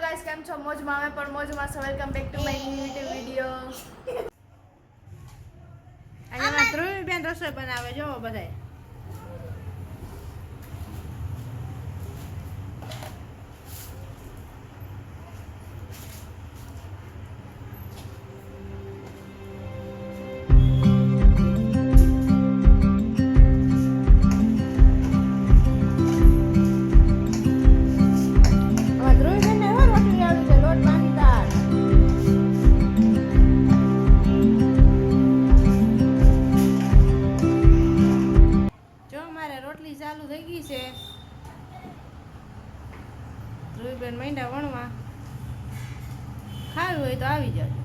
Guys, કેમ છો? મોજમાં? અમે પણ મોજમાં છો. Welcome back to my YouTube video. અહીંયા ધ્રુવી બેન રસોઈ બનાવે જો બધાય. ચાલુ થઈ ગઈ છે. ધ્રુવીબેન માંડ્યા વણવા. ખાવી હોય તો આવી જાજો.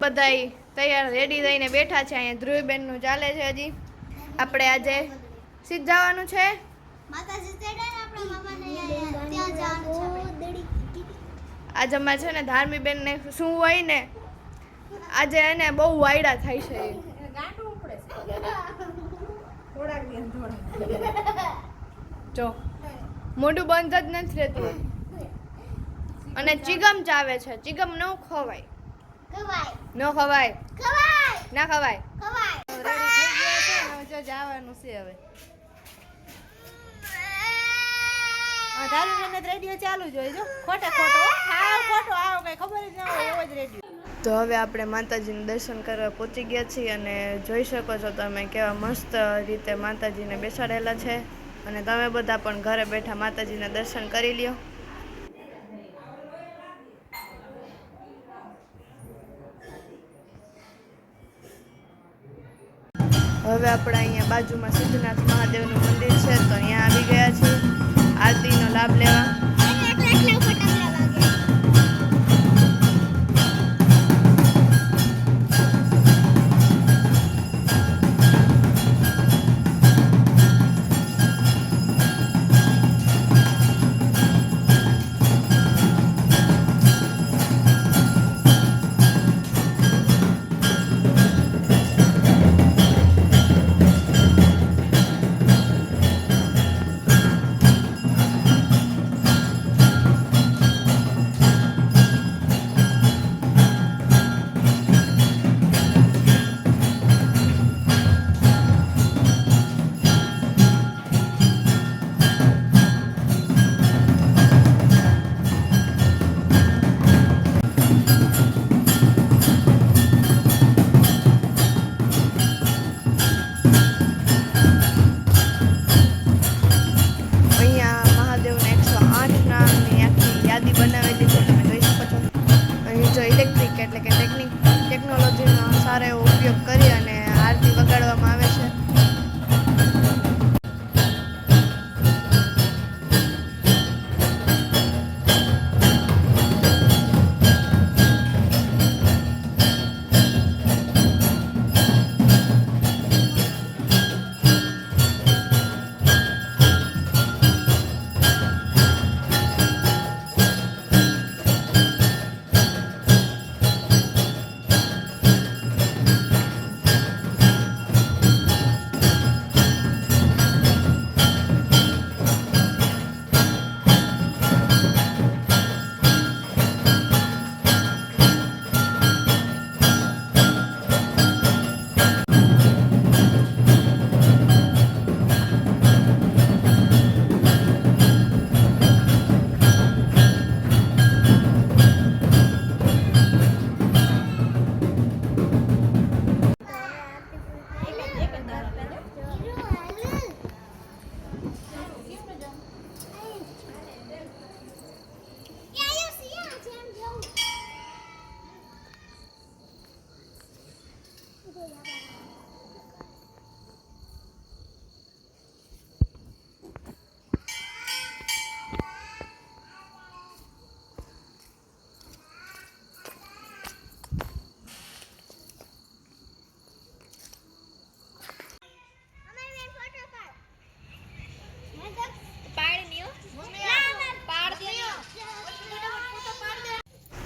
બધાય તૈયાર રેડી થઈને બેઠા છે. અહીંયા ધ્રુવીબેન નું ચાલે છે. હજી આપણે આજે સીધ જવાનું છે. આજે અમારે છે ને ધાર્મીબેન ને શું હોય ને આજે એને બહુ વાયડા થાય છે. ગાંઠું ઉપડે છે. જો મોઢું બંધ જ નથી રહેતું અને ચીગમ ચાવે છે. ચીગમ ન ખવાય, ન ખવાય, ના ખવાય. રેડી થઈ ગયા છે ને જો જવાનું છે હવે. ધારુબેન રેડિયો ચાલુ જ હોય જો. ખોટો આવો કઈ ખબર જ ના હોય એવો જ રેડિયો. તો હવે આપણે માતાજીનું દર્શન કરવા પહોંચી ગયા છીએ અને જોઈ શકો છો તમે કેવા મસ્ત રીતે માતાજીને બેસાડેલા છે અને તમે બધા પણ ઘરે બેઠા માતાજીના દર્શન કરી લ્યો. હવે આપણે અહીંયા બાજુમાં સિદ્ધનાથ મહાદેવનું મંદિર છે તો અહીંયા આવી ગયા છીએ આરતીનો લાભ લેવા. એટલે કે ટેકનોલોજીનો સારો એવો ઉપયોગ કરી અને આરતી વગાડવામાં આવે છે.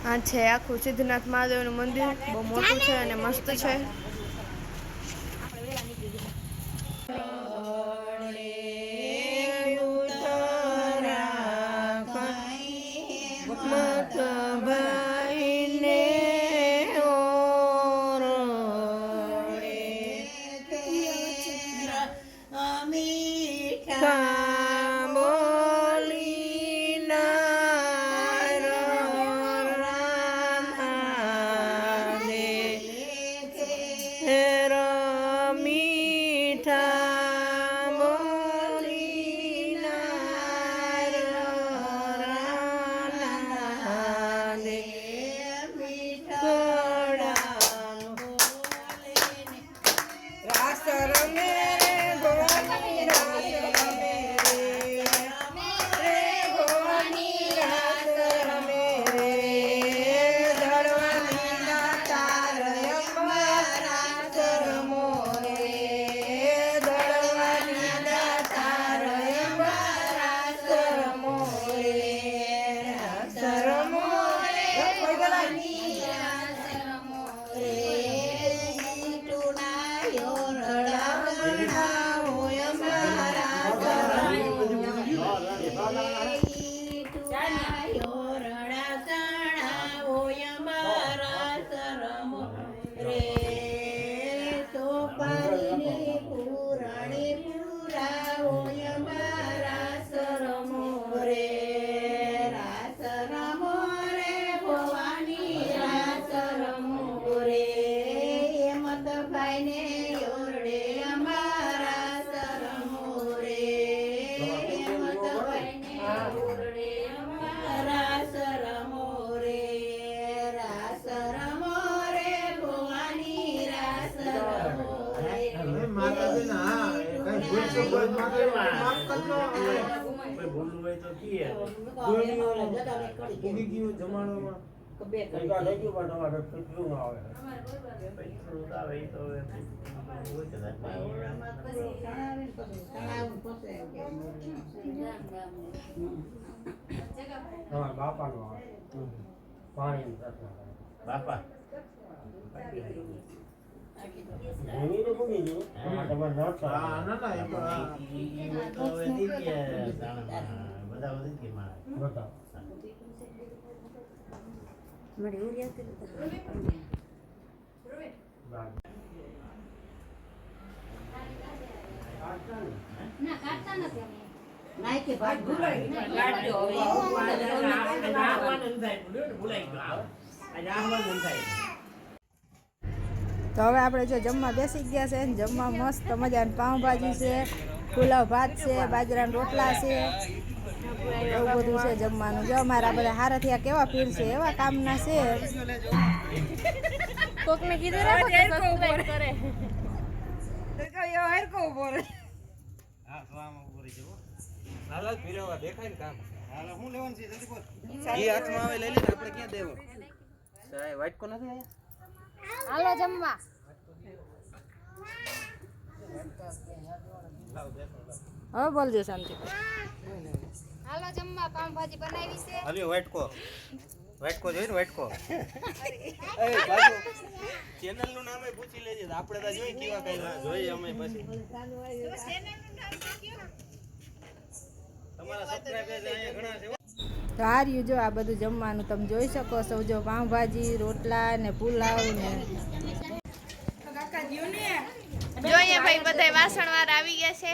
આ છે આખું સિદ્ધનાથ મહાદેવનું મંદિર. બહુ મોટું છે અને મસ્ત છે. મત ભાઈને ઓરડે મીઠા બોલી નાર રાધે મીઠા બોલી નાર રાધે રાસ રમે ભવાની રાસ રમે રે ભવાની રાસ રમે રે ધડવાની ના તાર રાસ રમો રે ધડવાની ના તાર રાસ રમો રે રાસ રમો રે ભવાની રાસ રમો રે બાપા તો હવે આપણે જો જમવા બેસી ગયા છે ને જમવા મસ્ત મજાની પાઉંભાજી છે, પુલાવ ભાત છે, બાજરાના રોટલા છે, એવું બધું છે જમવાનું. જો અમારા બધા હારાથી કેવા પીર છે, એવા કામના છે. કોકને કીધું રાખો કે સબસ્ક્રાઇબ કરે. હાલો જમવા. હવે બોલજો શાંતિ. હાલો જમવા. પાઉંભાજી બનાવી છે. હાલ્યો વાટકો જોઈ ને વાટકો ચેનલ નું નામે પૂછી લેજે આપણે તો જોઈ કેવા કઈ જોઈએ અમે પછી તમારા સબસ્ક્રાઇબર્સ અહીંયા ઘણા છે. તો આ રહ્યું જો આ બધું જમવાનું તમે જોઈ શકો છો. જો પાઉંભાજી, રોટલા ને પુલાવ ને જો અહીંયા ભાઈ બધા વાસણ વાળા આવી ગયા છે.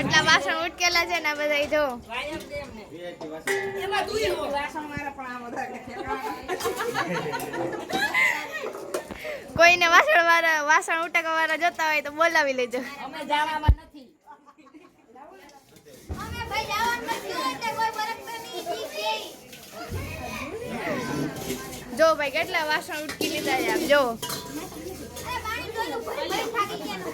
એટલા વાસણ ઉટકેલા છે ને બધા જો. કોઈને વાસણ ઉટકવા વાળા જોતા હોય તો બોલાવી લેજો. અમે જવામાં નથી. અમે ભાઈ જવાનું નથી એટલે કોઈ બરકતો નહીં. જો ભાઈ કેટલા વાસણ ઉટકી લીધા છે આમ જો. અરે પાણી જોયું ભાઈ થાકી ગયા.